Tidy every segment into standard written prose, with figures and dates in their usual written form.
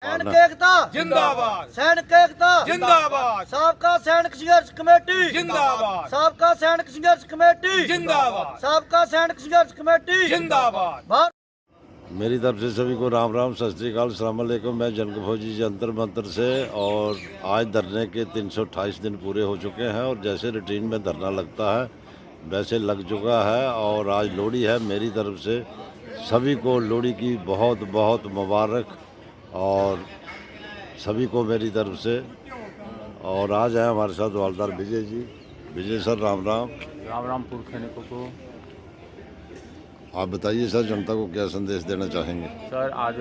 सैनिक एकता जिंदाबाद, सैनिक एकता जिंदाबाद, सबका सैनिक संघर्ष कमेटी जिंदाबाद, सबका सैनिक संघर्ष कमेटी जिंदाबाद, सबका सैनिक संघर्ष कमेटी जिंदाबाद। भारत। मेरी तरफ से सभी को राम राम, सत श्री अकाल, अस्सलाम वालेकुम। मैं जनक फौजी जंतर मंतर से, और आज धरने के 328 दिन पूरे हो चुके हैं और जैसे रूटीन में धरना लगता है वैसे लग चुका है। और आज लोहड़ी है। मेरी तरफ से सभी को लोहड़ी की बहुत बहुत मुबारक और सभी को मेरी तरफ से। और आज है हमारे साथ हवलदार विजय जी। विजय सर, राम राम। राम राम पूर्व सैनिकों को। आप बताइए सर, जनता को क्या संदेश देना चाहेंगे? सर, आज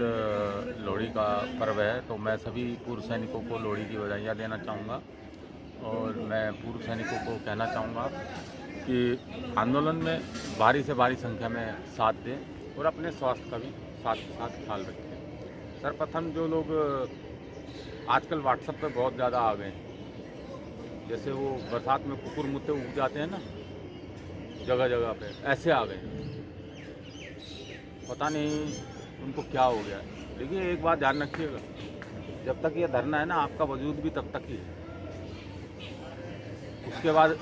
लोहड़ी का पर्व है तो मैं सभी पूर्व सैनिकों को लोहड़ी की बधाइयाँ देना चाहूँगा। और मैं पूर्व सैनिकोों को कहना चाहूँगा कि आंदोलन में भारी से भारी संख्या में साथ दें और अपने स्वास्थ्य का भी साथ के साथ ख्याल रखें। सर्वप्रथम जो लोग आजकल व्हाट्सएप पे बहुत ज़्यादा आ गए हैं, जैसे वो बरसात में कुकुर मुत्ते उग जाते हैं ना जगह जगह पे, ऐसे आ गए। पता नहीं उनको क्या हो गया है। देखिए, एक बात ध्यान रखिएगा, जब तक ये धरना है ना, आपका वजूद भी तब तक ही है। उसके बाद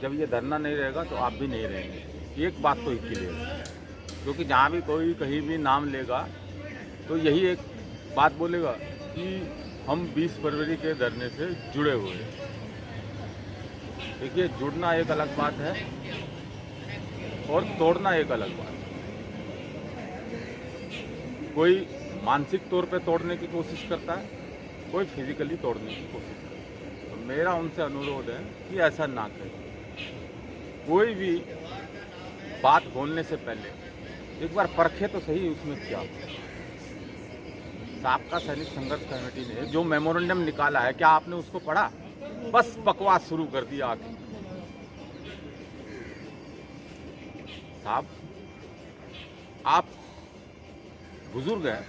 जब ये धरना नहीं रहेगा तो आप भी नहीं रहेंगे। एक बात तो क्लियर है, क्योंकि जहाँ भी कोई कहीं भी नाम लेगा तो यही एक बात बोलेगा कि हम 20 फरवरी के धरने से जुड़े हुए हैं। देखिए, जुड़ना एक अलग बात है और तोड़ना एक अलग बात है। कोई मानसिक तौर पे तोड़ने की कोशिश करता है, कोई फिजिकली तोड़ने की कोशिश करता है। तो मेरा उनसे अनुरोध है कि ऐसा ना करें। कोई भी बात बोलने से पहले एक बार परखे तो सही उसमें क्या। साबका सैनिक संघर्ष कमेटी ने जो मेमोरेंडम निकाला है, क्या आपने उसको पढ़ा? बस बकवास शुरू कर दिया आके। साहब, आप बुजुर्ग हैं,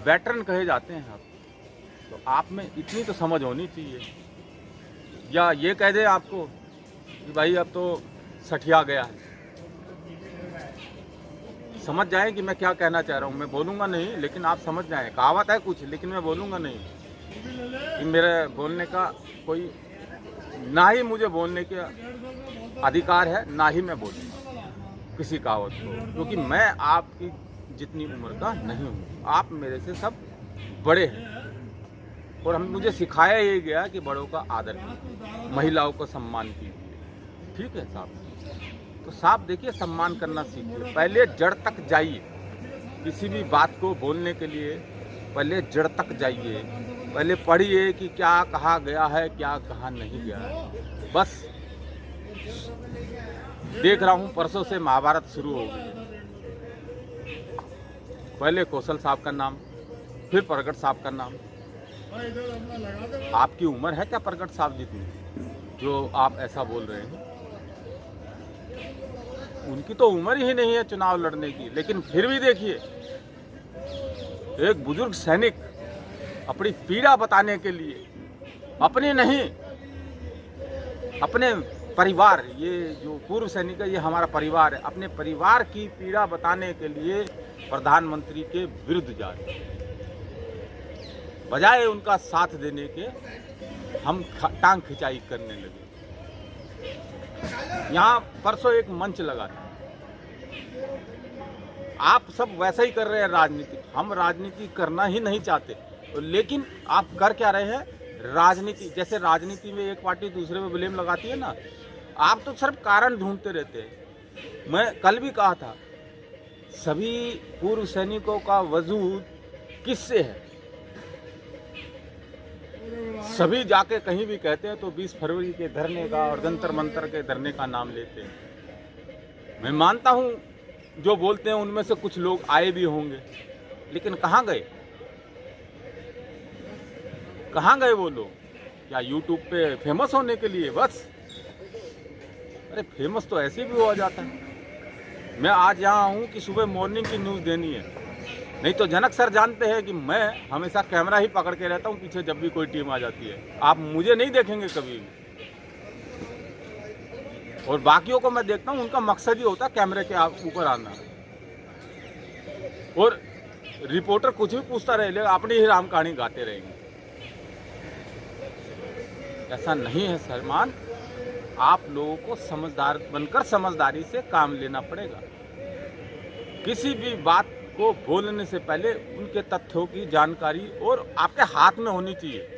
वेटरन कहे जाते हैं आप, तो आप में इतनी तो समझ होनी चाहिए। या ये कह दे आपको कि भाई अब तो सठिया गया है, समझ जाएं कि मैं क्या कहना चाह रहा हूँ। मैं बोलूँगा नहीं, लेकिन आप समझ जाएं। कहावत है कुछ, लेकिन मैं बोलूँगा नहीं। कि मेरे बोलने का कोई, ना ही मुझे बोलने के अधिकार है, ना ही मैं बोलूँगा किसी कहावत को, क्योंकि मैं आपकी जितनी उम्र का नहीं हूँ। आप मेरे से सब बड़े हैं और मुझे सिखाया ये गया कि बड़ों का आदर कीजिए, महिलाओं को सम्मान कीजिए। ठीक है साहब? तो साहब देखिए, सम्मान करना सीखिए। पहले जड़ तक जाइए। किसी भी बात को बोलने के लिए पहले जड़ तक जाइए। पहले पढ़िए कि क्या कहा गया है, क्या कहा नहीं गया है। बस देख रहा हूँ परसों से महाभारत शुरू हो गई। पहले कौशल साहब का नाम, फिर प्रगट साहब का नाम। आपकी उम्र है क्या प्रगट साहब जितनी, जो आप ऐसा बोल रहे हैं? उनकी तो उम्र ही नहीं है चुनाव लड़ने की। लेकिन फिर भी देखिए, एक बुजुर्ग सैनिक अपनी पीड़ा बताने के लिए, अपने नहीं, अपने परिवार, ये जो पूर्व सैनिक है ये हमारा परिवार है, अपने परिवार की पीड़ा बताने के लिए प्रधानमंत्री के विरुद्ध जा रहे हैं। बजाय उनका साथ देने के हम टांग खिंचाई करने लगे। यहाँ परसों एक मंच लगा था। आप सब वैसा ही कर रहे हैं राजनीति। हम राजनीति करना ही नहीं चाहते, तो लेकिन आप कर क्या रहे हैं? राजनीति। जैसे राजनीति में एक पार्टी दूसरे पे ब्लेम लगाती है ना, आप तो सिर्फ कारण ढूंढते रहते हैं। मैं कल भी कहा था, सभी पूर्व सैनिकों का वजूद किससे है? सभी जाके कहीं भी कहते हैं तो 20 फरवरी के धरने का और जंतर मंतर के धरने का नाम लेते हैं। मैं मानता हूं जो बोलते हैं उनमें से कुछ लोग आए भी होंगे, लेकिन कहाँ गए? कहाँ गए वो लोग? क्या यूट्यूब पे फेमस होने के लिए बस? अरे फेमस तो ऐसे भी हो जाता है। मैं आज यहाँ हूँ कि सुबह मॉर्निंग की न्यूज़ देनी है, नहीं तो जनक सर जानते हैं कि मैं हमेशा कैमरा ही पकड़ के रहता हूँ पीछे जब भी कोई टीम आ जाती है। आप मुझे नहीं देखेंगे कभी भी। और बाकियों को मैं देखता हूँ, उनका मकसद ही होता है कैमरे के ऊपर आना। और रिपोर्टर कुछ भी पूछता रहे, लेकिन अपनी ही राम कहानी गाते रहेंगे। ऐसा नहीं है सलमान, आप लोगों को समझदार बनकर समझदारी से काम लेना पड़ेगा। किसी भी बात को बोलने से पहले उनके तथ्यों की जानकारी और आपके हाथ में होनी चाहिए।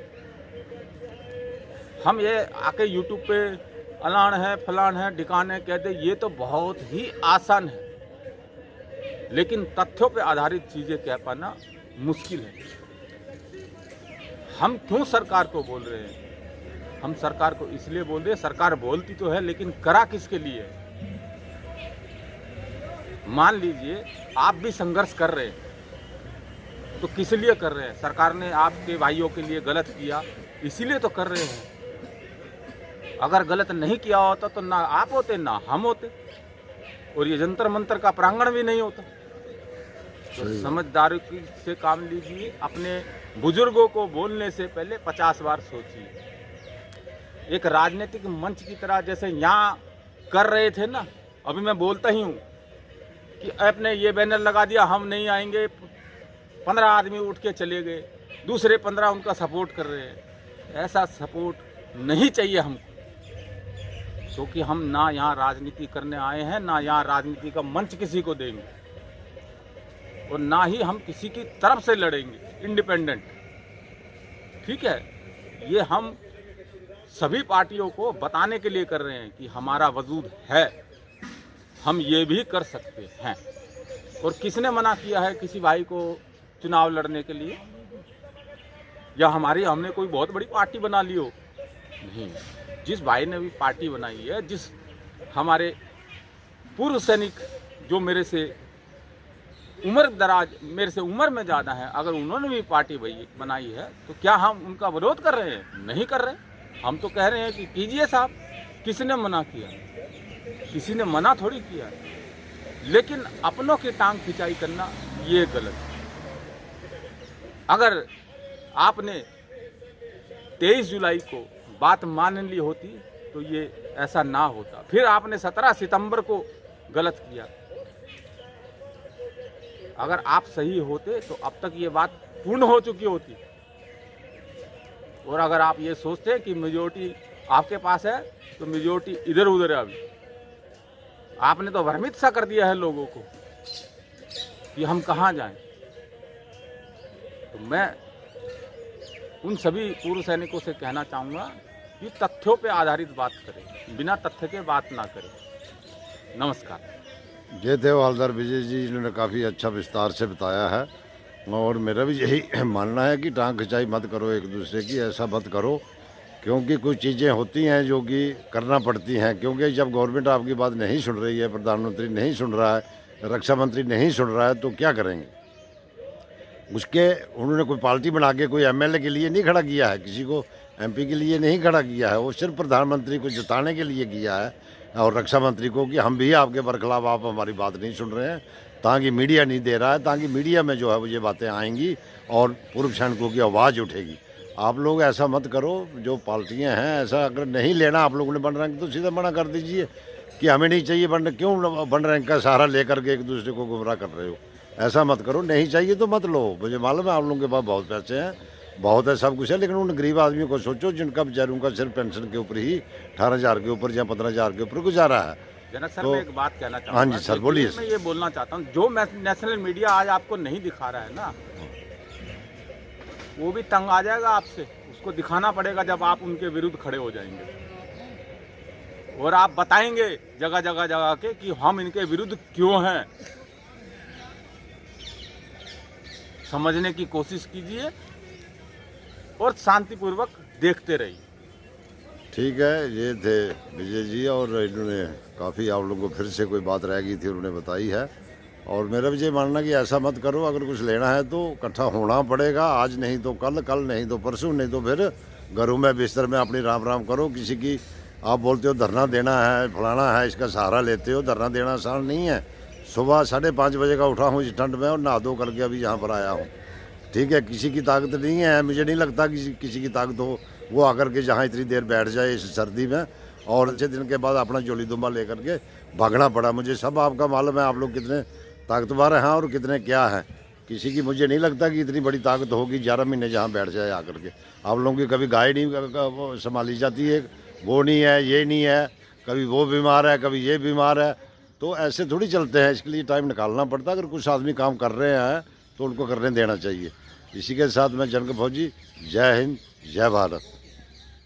हम ये आके यूट्यूब पे अलान है, फलान है, ढिकान है कहते, ये तो बहुत ही आसान है, लेकिन तथ्यों पे आधारित चीज़ें कह पाना मुश्किल है। हम क्यों सरकार को बोल रहे हैं? हम सरकार को इसलिए बोल रहे हैं, सरकार बोलती तो है लेकिन करा किसके लिए? मान लीजिए आप भी संघर्ष कर रहे हैं, तो किस लिए कर रहे हैं? सरकार ने आपके भाइयों के लिए गलत किया, इसीलिए तो कर रहे हैं। अगर गलत नहीं किया होता तो ना आप होते ना हम होते, और ये जंतर मंतर का प्रांगण भी नहीं होता। तो समझदारी से काम लीजिए। अपने बुजुर्गों को बोलने से पहले 50 बार सोचिए। एक राजनीतिक मंच की तरह जैसे यहाँ कर रहे थे ना, अभी मैं बोलता ही हूँ कि आपने ये बैनर लगा दिया, हम नहीं आएंगे, 15 आदमी उठ के चले गए, दूसरे 15 उनका सपोर्ट कर रहे हैं। ऐसा सपोर्ट नहीं चाहिए हमको, क्योंकि हम ना यहाँ राजनीति करने आए हैं, ना यहाँ राजनीति का मंच किसी को देंगे, और ना ही हम किसी की तरफ से लड़ेंगे इंडिपेंडेंट। ठीक है, ये हम सभी पार्टियों को बताने के लिए कर रहे हैं कि हमारा वजूद है, हम ये भी कर सकते हैं। और किसने मना किया है किसी भाई को चुनाव लड़ने के लिए? या हमने कोई बहुत बड़ी पार्टी बना ली हो? नहीं। जिस भाई ने भी पार्टी बनाई है, जिस हमारे पूर्व सैनिक जो मेरे से उम्र में ज़्यादा है, अगर उन्होंने भी पार्टी बनाई है, तो क्या हम उनका विरोध कर रहे हैं? नहीं कर रहे। हम तो कह रहे हैं कि कीजिए साहब। किसने मना किया? किसी ने मना थोड़ी किया। लेकिन अपनों की टांग खिंचाई करना ये गलत है। अगर आपने 23 जुलाई को बात मान ली होती तो ये ऐसा ना होता। फिर आपने 17 सितंबर को गलत किया। अगर आप सही होते तो अब तक ये बात पूर्ण हो चुकी होती। और अगर आप ये सोचते हैं कि मेजोरिटी आपके पास है तो मेजोरिटी इधर उधर है। अभी आपने तो भ्रमित सा कर दिया है लोगों को कि हम कहाँ जाएं। तो मैं उन सभी पूर्व सैनिकों से कहना चाहूँगा कि तथ्यों पे आधारित बात करें, बिना तथ्य के बात ना करें। नमस्कार। ये थे हवलदार विजय जी, जिन्होंने काफ़ी अच्छा विस्तार से बताया है। और मेरा भी यही मानना है कि टांग खिंचाई मत करो एक दूसरे की, ऐसा मत करो, क्योंकि कुछ चीज़ें होती हैं जो कि करना पड़ती हैं। क्योंकि जब गवर्नमेंट आपकी बात नहीं सुन रही है, प्रधानमंत्री नहीं सुन रहा है, रक्षा मंत्री नहीं सुन रहा है, तो क्या करेंगे? उन्होंने कोई पार्टी बना के कोई एमएलए के लिए नहीं खड़ा किया है, किसी को एमपी के लिए नहीं खड़ा किया है। वो सिर्फ प्रधानमंत्री को जिताने के लिए किया है, और रक्षा मंत्री को कि हम भी आपके बरखिलाफ, आप हमारी बात नहीं सुन रहे हैं, ताकि मीडिया नहीं दे रहा है, ताकि मीडिया में जो है वो ये बातें आएंगी और पूर्व सैनिकों की आवाज़ उठेगी। आप लोग ऐसा मत करो। जो पार्टियां हैं, ऐसा अगर नहीं लेना आप लोगों ने बन रैंक, तो सीधा मना कर दीजिए कि हमें नहीं चाहिए बन। क्यों बन रैंक का सहारा लेकर के एक दूसरे को गुमराह कर रहे हो? ऐसा मत करो। नहीं चाहिए तो मत लो। मुझे मालूम है आप लोगों के पास बहुत पैसे हैं, बहुत है, सब कुछ है, लेकिन उन गरीब आदमियों को सोचो जिनका बेचारों का सिर्फ पेंशन के ऊपर ही 18,000 के ऊपर या 15,000 के ऊपर गुजारा है। जनक सर, तो मैं एक बात कहना चाहूँगा। हाँ जी सर, बोलिए। मैं ये बोलना चाहता हूँ, जो नेशनल मीडिया आज आपको नहीं दिखा रहा है ना, वो भी तंग आ जाएगा आपसे। उसको दिखाना पड़ेगा जब आप उनके विरुद्ध खड़े हो जाएंगे और आप बताएंगे जगह जगह के कि हम इनके विरुद्ध क्यों हैं। समझने की कोशिश कीजिए और शांतिपूर्वक देखते रहिए। ठीक है, ये थे विजय जी, और इन्होंने काफ़ी आप लोगों को फिर से कोई बात रह गई थी उन्होंने बताई है। और मेरा भी ये मानना कि ऐसा मत करो। अगर कुछ लेना है तो इकट्ठा होना पड़ेगा, आज नहीं तो कल, कल नहीं तो परसों, नहीं तो फिर घरों में बिस्तर में अपनी राम राम करो। किसी की आप बोलते हो धरना देना है, फलाना है, इसका सहारा लेते हो। धरना देना आसान नहीं है। सुबह 5:30 बजे का उठा हूँ इस ठंड में और नहा धो करके अभी यहाँ पर आया हूँ। ठीक है, किसी की ताकत नहीं है, मुझे नहीं लगता किसी की ताकत हो वो आकर के जहाँ इतनी देर बैठ जाए इस सर्दी में, और अच्छे दिन के बाद अपना जोली दुम्बा लेकर के भागना पड़ा। मुझे सब आपका मालूम है, आप लोग कितने ताकतवर हैं और कितने क्या हैं। किसी की मुझे नहीं लगता कि इतनी बड़ी ताकत होगी 11 महीने जहाँ बैठ जाए आकर के। आप लोगों की कभी गाय नहीं वो संभाली जाती है, वो नहीं है, ये नहीं है, कभी वो बीमार है, कभी ये बीमार है, तो ऐसे थोड़ी चलते हैं। इसके लिए टाइम निकालना पड़ता है। अगर कुछ आदमी काम कर रहे हैं तो उनको करने देना चाहिए। इसी के साथ मैं जनक फौजी, जय हिंद, जय भारत।